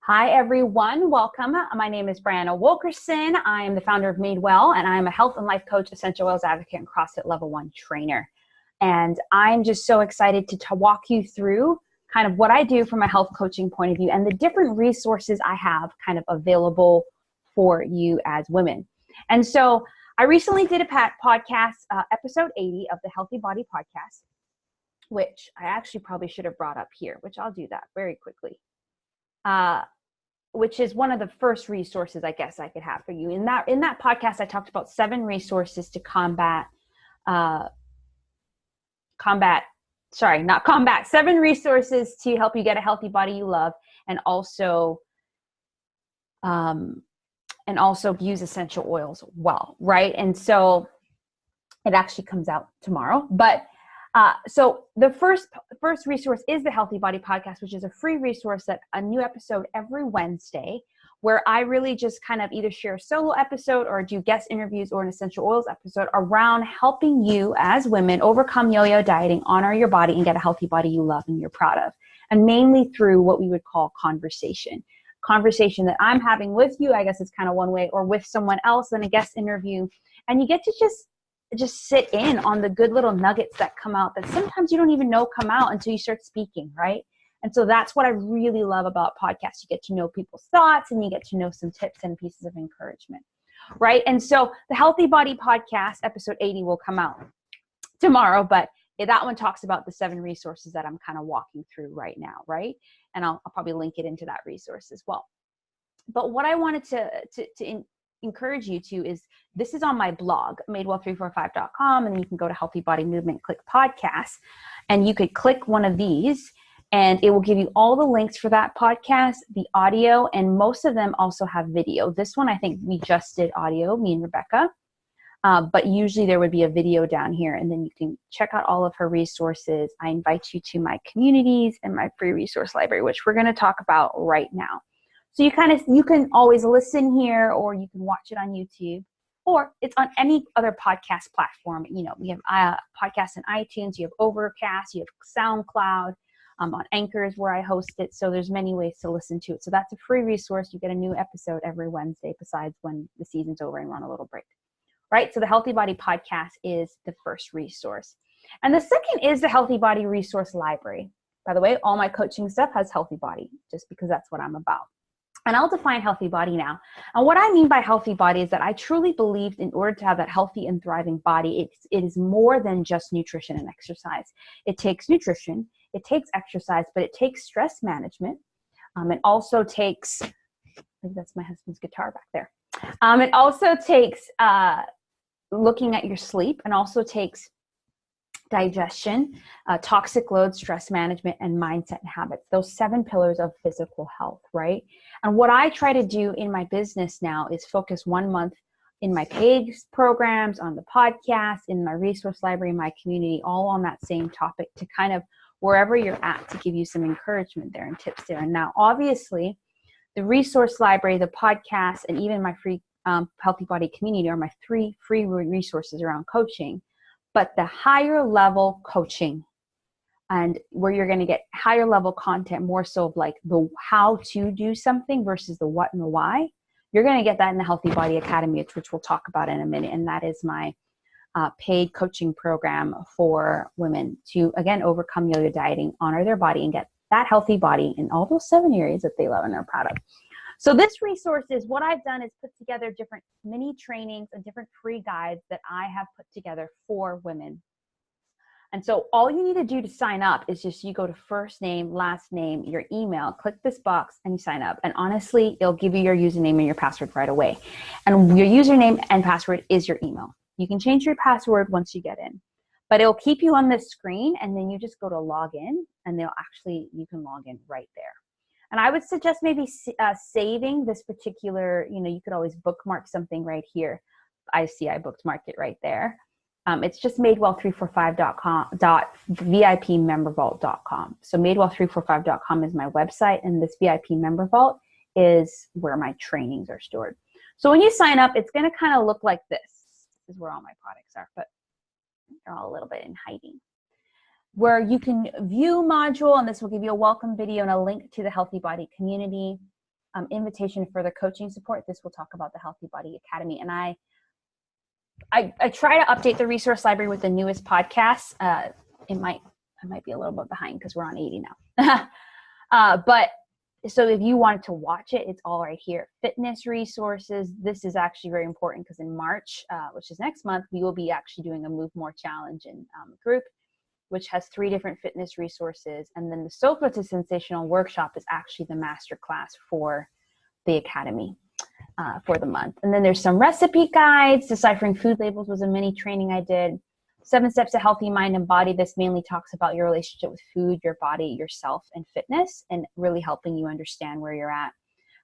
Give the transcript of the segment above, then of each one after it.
Hi, everyone. Welcome. My name is Brianna Wilkerson. I am the founder of Madewell, and I am a health and life coach, essential oils advocate, and CrossFit Level 1 trainer. And I'm just so excited to walk you through kind of what I do from a health coaching point of view and the different resources I have kind of available for you as women. And so I recently did a podcast, episode 80 of the Healthy Body Podcast, which I actually probably should have brought up here, which I'll do that very quickly. Which is one of the first resources I guess I could have for you. In that podcast, I talked about 7 resources to seven resources to help you get a healthy body you love, and also use essential oils well, right? And so it actually comes out tomorrow, but so the first resource is the Healthy Body Podcast, which is a free resource that a new episode every Wednesday, where I really just kind of either share a solo episode or do guest interviews or an essential oils episode around helping you as women overcome yo-yo dieting, honor your body, and get a healthy body you love and you're proud of. And mainly through what we would call conversation that I'm having with you, I guess it's kind of one way, or with someone else in a guest interview. And you get to just sit in on the good little nuggets that come out that sometimes you don't even know come out until you start speaking, right? And so that's what I really love about podcasts. You get to know people's thoughts and you get to know some tips and pieces of encouragement, right? And so the Healthy Body Podcast, episode 80, will come out tomorrow, but that one talks about the 7 resources that I'm kind of walking through right now, right? And I'll probably link it into that resource as well. But what I wanted to encourage you to is, this is on my blog, madewell345.com, and then you can go to Healthy Body Movement, click podcasts, and you could click one of these and it will give you all the links for that podcast, the audio, and most of them also have video. This one, I think we just did audio, me and Rebecca, but usually there would be a video down here, and then you can check out all of her resources. I invite you to my communities and my free resource library, which we're going to talk about right now. So you can always listen here, or you can watch it on YouTube, or it's on any other podcast platform. You know, we have podcasts in iTunes, you have Overcast, you have SoundCloud, on Anchor is where I host it. So there's many ways to listen to it. So that's a free resource. You get a new episode every Wednesday, besides when the season's over and we're on a little break, right? So the Healthy Body Podcast is the first resource. And the second is the Healthy Body Resource Library. By the way, all my coaching stuff has healthy body, just because that's what I'm about. And I'll define healthy body now. And what I mean by healthy body is that I truly believed in order to have that healthy and thriving body, it is more than just nutrition and exercise. It takes nutrition, it takes exercise, but it takes stress management. It also takes, I think that's my husband's guitar back there. It also takes looking at your sleep, and also takes digestion, toxic load, stress management, and mindset and habits. Those 7 pillars of physical health, right? And what I try to do in my business now is focus 1 month in my paid programs, on the podcast, in my resource library, my community, all on that same topic, to kind of wherever you're at, to give you some encouragement there and tips there. And now, obviously, the resource library, the podcast, and even my free Healthy Body community are my 3 free resources around coaching. But the higher level coaching, and where you're going to get higher level content, more so of like the how to do something versus the what and the why, you're going to get that in the Healthy Body Academy, which we'll talk about in a minute. And that is my paid coaching program for women to, again, overcome yo-yo dieting, honor their body, and get that healthy body in all those 7 areas that they love and are proud of. So this resource is, what I've done is put together different mini trainings and different free guides that I have put together for women. And so all you need to do to sign up is just, you go to first name, last name, your email, click this box, and you sign up. And honestly, it'll give you your username and your password right away. And your username and password is your email. You can change your password once you get in, but it'll keep you on this screen, and then you just go to log in, and you can log in right there. And I would suggest maybe saving this particular, you could always bookmark something right here. I bookmarked it right there. It's just madewell345.com.vipmembervault.com. So madewell345.com is my website, and this VIP member vault is where my trainings are stored. So when you sign up, it's going to kind of look like this. This is where all my products are, but they're all a little bit in hiding. Where you can view module, and this will give you a welcome video and a link to the Healthy Body community. invitation for the coaching support, this will talk about the Healthy Body Academy. And I try to update the resource library with the newest podcasts. I might be a little bit behind because we're on 80 now. But so if you wanted to watch it, it's all right here. Fitness resources. This is actually very important because in March, which is next month, we will be actually doing a Move More Challenge in group, which has 3 different fitness resources. And then the Sofa to Sensational workshop is actually the master class for the Academy for the month. And then there's some recipe guides. Deciphering food labels was a mini training I did. 7 Steps to Healthy Mind and Body. This mainly talks about your relationship with food, your body, yourself, and fitness, and really helping you understand where you're at.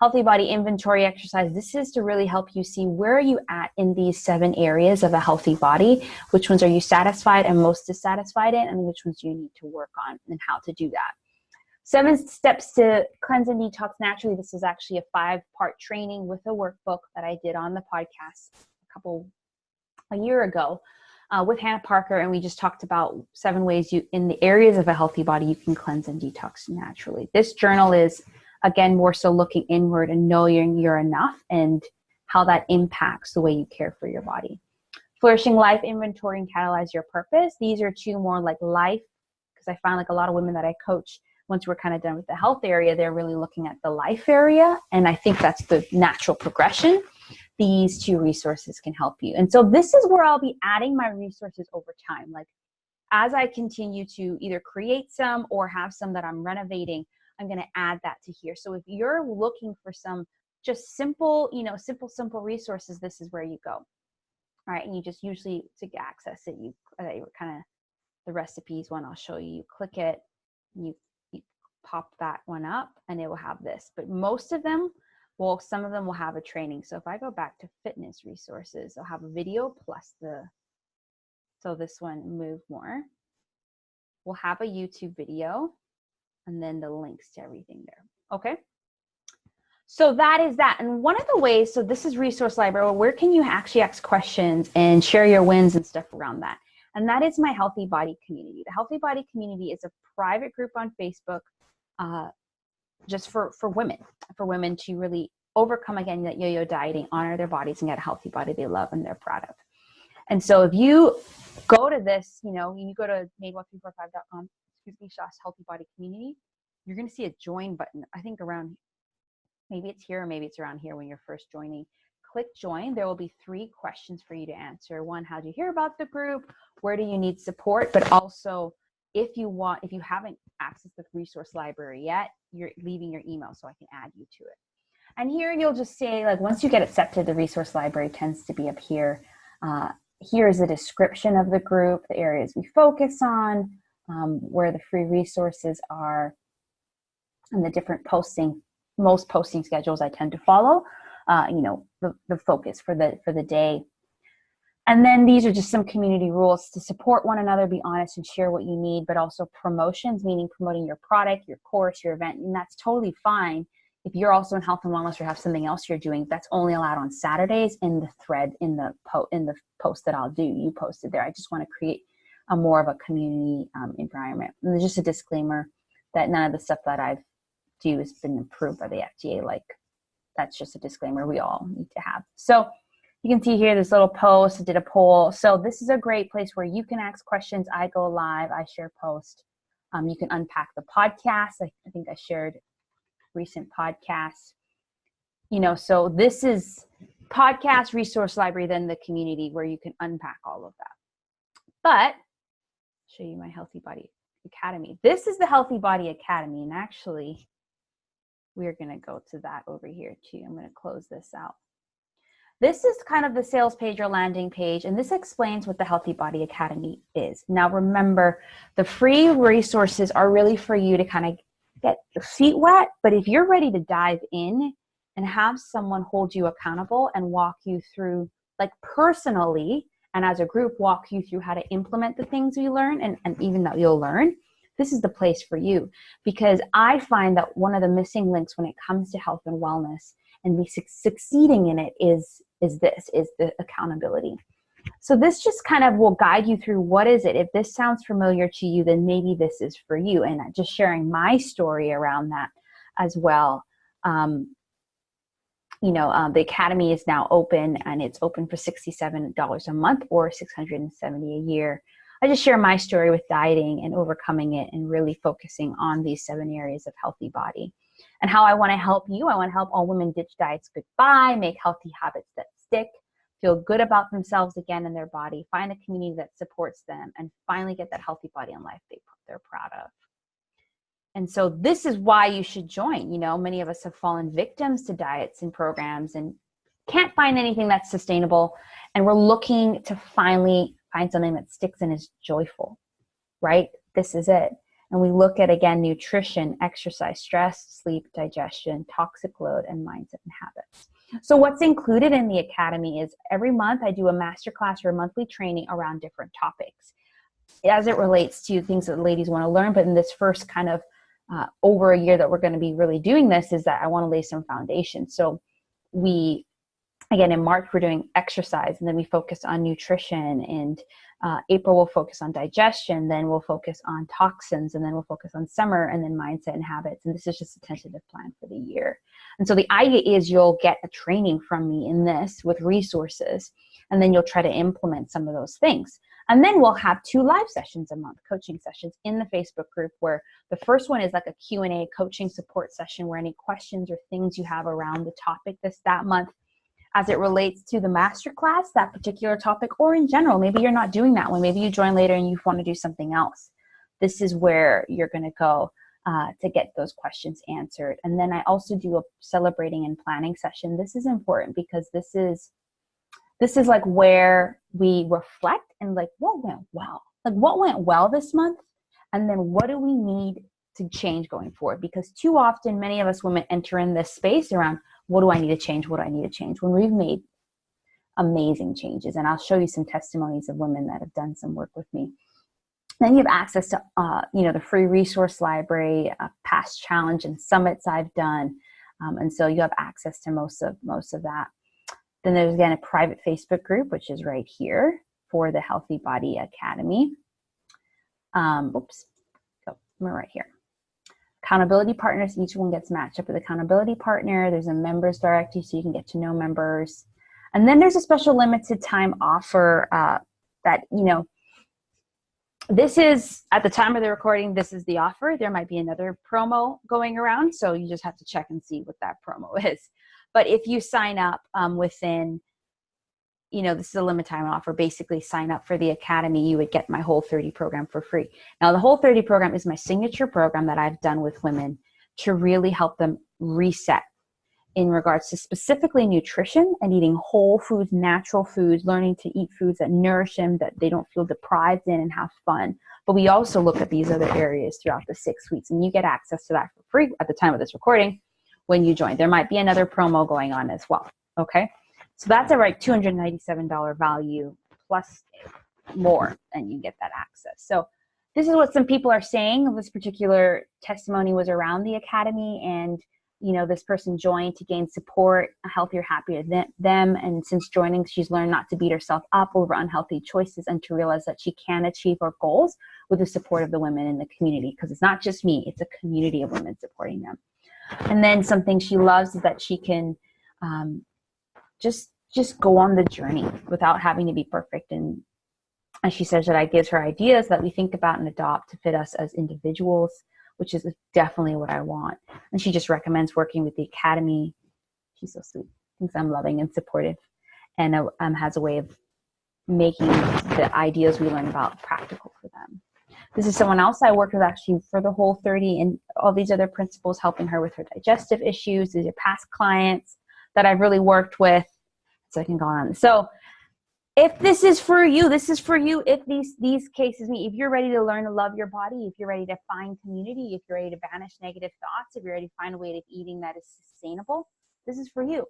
Healthy Body Inventory Exercise. This is to really help you see where are you at in these 7 areas of a healthy body. Which ones are you satisfied and most dissatisfied in, and which ones you need to work on, and how to do that. 7 Steps to Cleanse and Detox Naturally. This is actually a 5-part training with a workbook that I did on the podcast a year ago. With Hannah Parker, and we just talked about 7 ways in the areas of a healthy body you can cleanse and detox naturally. This journal is, again, more so looking inward and knowing you're enough and how that impacts the way you care for your body. Flourishing Life Inventory and Catalyze Your Purpose. These are 2 more like life, because I find like a lot of women that I coach, once we're kind of done with the health area, they're really looking at the life area, and I think that's the natural progression. These 2 resources can help you. And so this is where I'll be adding my resources over time. Like as I continue to either create some or have some that I'm renovating, I'm going to add that to here. So if you're looking for some just simple, simple resources, this is where you go. All right. And you just usually to access it, you kind of the recipes one I'll show you, click it, you pop that one up and it will have this. But most of them, well, some of them will have a training. So if I go back to fitness resources, I'll have a video plus so this one, Move More, we'll have a YouTube video and then the links to everything there. Okay. So that is that. And one of the ways, so this is resource library, where can you actually ask questions and share your wins and stuff around that? And that is my Healthy Body community. The Healthy Body community is a private group on Facebook, just for women to really overcome, again, that yo-yo dieting, honor their bodies, and get a healthy body they love and they're proud of. And so if you go to this, you go to madewell345.com, Healthy Body Community, you're going to see a join button. I think around, maybe it's here or maybe it's around here when you're first joining. Click join. There will be 3 questions for you to answer. 1, how did you hear about the group? Where do you need support? But also, if you haven't accessed the resource library yet, you're leaving your email so I can add you to it. And here you'll just say, like, once you get accepted, the resource library tends to be up here. Here is a description of the group, the areas we focus on, where the free resources are, and the different most posting schedules I tend to follow, the focus for the day. And then these are just some community rules to support one another, be honest and share what you need, but also promotions, meaning promoting your product, your course, your event. And that's totally fine. If you're also in health and wellness or have something else you're doing, that's only allowed on Saturdays in the thread, in the post that I'll do. You posted there. I just want to create a more of a community environment. And there's just a disclaimer that none of the stuff that I do has been approved by the FDA. Like, that's just a disclaimer we all need to have. So you can see here this little post. I did a poll. So this is a great place where you can ask questions. I go live. I share posts. You can unpack the podcast. I think I shared recent podcasts. So this is podcast resource library, then the community where you can unpack all of that. But I'll show you my Healthy Body Academy. This is the Healthy Body Academy. And actually, we're going to go to that over here too. I'm going to close this out. This is kind of the sales page or landing page, and this explains what the Healthy Body Academy is. Now, remember, the free resources are really for you to kind of get your feet wet, but if you're ready to dive in and have someone hold you accountable and walk you through, like personally, and as a group, walk you through how to implement the things we learn and even that you'll learn, this is the place for you. Because I find that one of the missing links when it comes to health and wellness and me succeeding in it is the accountability. So this just kind of will guide you through what is it. If this sounds familiar to you, then maybe this is for you. And just sharing my story around that as well. the Academy is now open, and it's open for $67 a month or $670 a year. I just share my story with dieting and overcoming it and really focusing on these 7 areas of healthy body. And how I want to help you, I want to help all women ditch diets goodbye, make healthy habits that stick, feel good about themselves again in their body, find a community that supports them, and finally get that healthy body and life they're proud of. And so this is why you should join. Many of us have fallen victims to diets and programs and can't find anything that's sustainable. And we're looking to finally find something that sticks and is joyful, right? This is it. And we look at, again, nutrition, exercise, stress, sleep, digestion, toxic load, and mindset and habits. So what's included in the Academy is every month I do a masterclass or a monthly training around different topics as it relates to things that the ladies want to learn. But in this first kind of over a year that we're going to be really doing this, is that I want to lay some foundation. So again, in March, we're doing exercise, and then we focus on nutrition, and April we'll focus on digestion, then we'll focus on toxins, and then we'll focus on summer, and then mindset and habits. And this is just a tentative plan for the year. And so the idea is you'll get a training from me in this with resources, and then you'll try to implement some of those things. And then we'll have 2 live sessions a month, coaching sessions in the Facebook group, where the first one is like a Q&A coaching support session, where any questions or things you have around the topic that month as it relates to the masterclass, that particular topic, or in general, maybe you're not doing that one. Maybe you join later and you want to do something else. This is where you're going to go to get those questions answered. And then I also do a celebrating and planning session. This is important because this is like where we reflect and like, what went well? Like, what went well this month? And then what do we need to change going forward? Because too often, many of us women enter in this space around, what do I need to change? What do I need to change? When we've made amazing changes. And I'll show you some testimonies of women that have done some work with me. Then you have access to, the free resource library, past challenge and summits I've done. And so you have access to most of that. Then there's, again, a private Facebook group, which is right here for the Healthy Body Academy. I'm right here. Accountability partners, each one gets matched up with accountability partner. There's a members directory, so you can get to know members. And then there's a special limited time offer that, this is, at the time of the recording, this is the offer. There might be another promo going around, so you just have to check and see what that promo is. But if you sign up within, this is a limited time offer, basically sign up for the Academy, you would get my Whole30 program for free. Now, the Whole30 program is my signature program that I've done with women to really help them reset in regards to specifically nutrition and eating whole foods, natural foods, learning to eat foods that nourish them, that they don't feel deprived in, and have fun. But we also look at these other areas throughout the 6 weeks, and you get access to that for free at the time of this recording when you join. There might be another promo going on as well, okay? So that's a $297 value plus more, and you get that access. So this is what some people are saying. This particular testimony was around the Academy, and this person joined to gain support, a healthier, happier them. And since joining, she's learned not to beat herself up over unhealthy choices and to realize that she can achieve her goals with the support of the women in the community. Because it's not just me, it's a community of women supporting them. And then something she loves is that she can just go on the journey without having to be perfect. And she says that I gives her ideas that we think about and adopt to fit us as individuals, which is definitely what I want. And she just recommends working with the Academy. She's so sweet. Thinks I'm loving and supportive, and has a way of making the ideas we learn about practical for them. This is someone else I worked with actually for the Whole30 and all these other principles, helping her with her digestive issues. These are past clients that I've really worked with. So I can go on. So if this is for you, this is for you. If these cases meet, if you're ready to learn to love your body, if you're ready to find community, if you're ready to banish negative thoughts, if you're ready to find a way of eating that is sustainable, this is for you.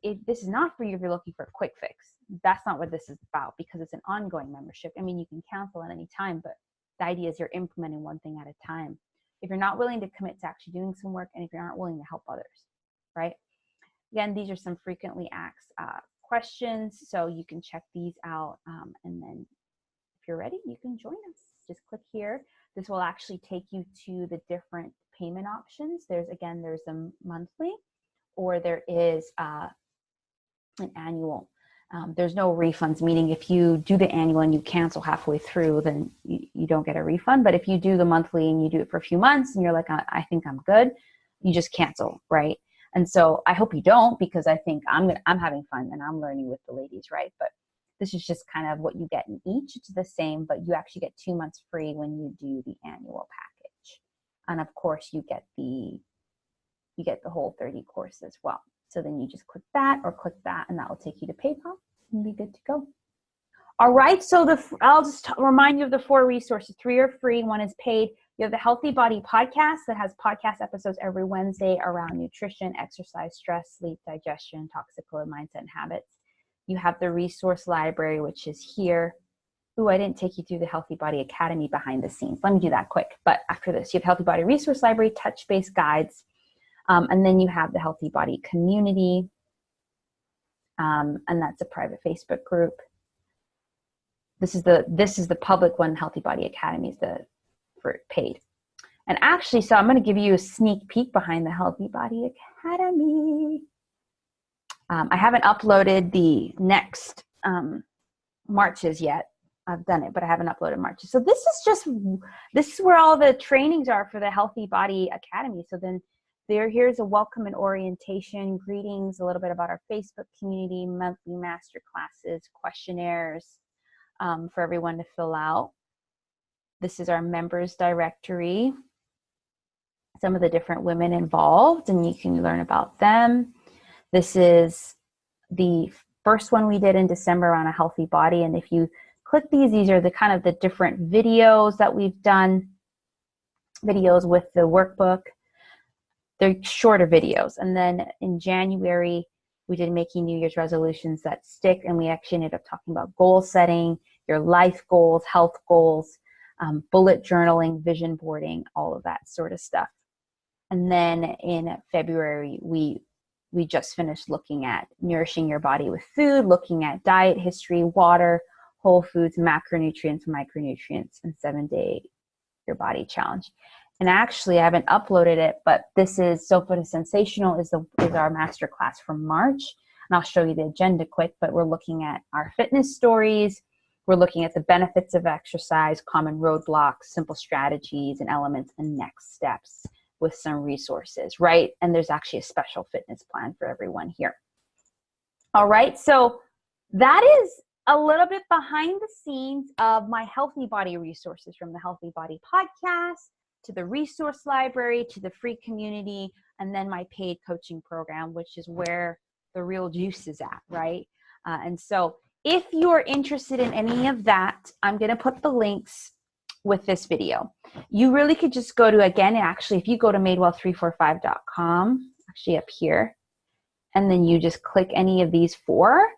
If this is not for you, if you're looking for a quick fix, that's not what this is about, because it's an ongoing membership. I mean, you can cancel at any time, but the idea is you're implementing one thing at a time. If you're not willing to commit to actually doing some work, and if you're not willing to help others, right? Again, these are some frequently asked questions, so you can check these out. And then if you're ready, you can join us. Just click here. This will actually take you to the different payment options. There's the monthly, or there is an annual. There's no refunds, meaning if you do the annual and you cancel halfway through, then you don't get a refund. But if you do the monthly and you do it for a few months and you're like, I think I'm good, you just cancel, right? And so I hope you don't, because I think I'm having fun and I'm learning with the ladies, right? But this is just kind of what you get in each. It's the same, but you actually get 2 months free when you do the annual package. And of course you get the whole 30 course as well. So then you just click that or click that, and that will take you to PayPal and be good to go. All right, so I'll just remind you of the 4 resources. 3 are free, 1 is paid. You have the Healthy Body podcast that has podcast episodes every Wednesday around nutrition, exercise, stress, sleep, digestion, toxic load, mindset, and habits. You have the resource library, which is here. Ooh, I didn't take you through the Healthy Body Academy behind the scenes. Let me do that quick. But after this, you have Healthy Body Resource Library, touch-based guides, and then you have the Healthy Body Community, and that's a private Facebook group. This is the public one. Healthy Body Academy is for paid. And actually, so I'm going to give you a sneak peek behind the Healthy Body Academy. I haven't uploaded the next marches yet. I've done it, but I haven't uploaded marches. So this is where all the trainings are for the Healthy Body Academy. So then here's a welcome and orientation, greetings, a little bit about our Facebook community, monthly master classes, questionnaires for everyone to fill out. This is our members directory, some of the different women involved, and you can learn about them. This is the first one we did in December on a healthy body. And if you click these are the kind of the different videos that we've done, videos with the workbook. They're shorter videos. And then in January, we did making New Year's resolutions that stick. And we actually ended up talking about goal setting, your life goals, health goals, bullet journaling, vision boarding, all of that sort of stuff. And then in February, we just finished looking at nourishing your body with food, looking at diet history, water, whole foods, macronutrients, micronutrients, and 7-day your body challenge. And actually, I haven't uploaded it, but this is So Fit is Sensational is our masterclass for March. And I'll show you the agenda quick, but we're looking at our fitness stories. We're looking at the benefits of exercise, common roadblocks, simple strategies and elements, and next steps with some resources, right? And there's actually a special fitness plan for everyone here. All right, so that is a little bit behind the scenes of my Healthy Body resources, from the Healthy Body podcast to the resource library to the free community, and then my paid coaching program, which is where the real juice is at, right? And so if you're interested in any of that, I'm going to put the links with this video. You really could just go to, again, actually, if you go to madewell345.com, actually up here, and then you just click any of these 4,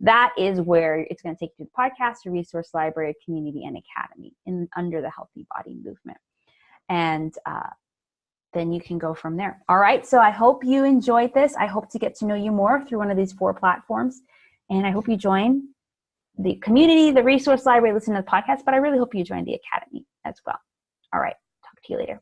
that is where it's going to take you to the podcast, the resource library, community, and academy under the Healthy Body movement. And then you can go from there. All right. So I hope you enjoyed this. I hope to get to know you more through one of these 4 platforms. And I hope you join the community, the resource library, listen to the podcast, but I really hope you join the academy as well. All right. Talk to you later.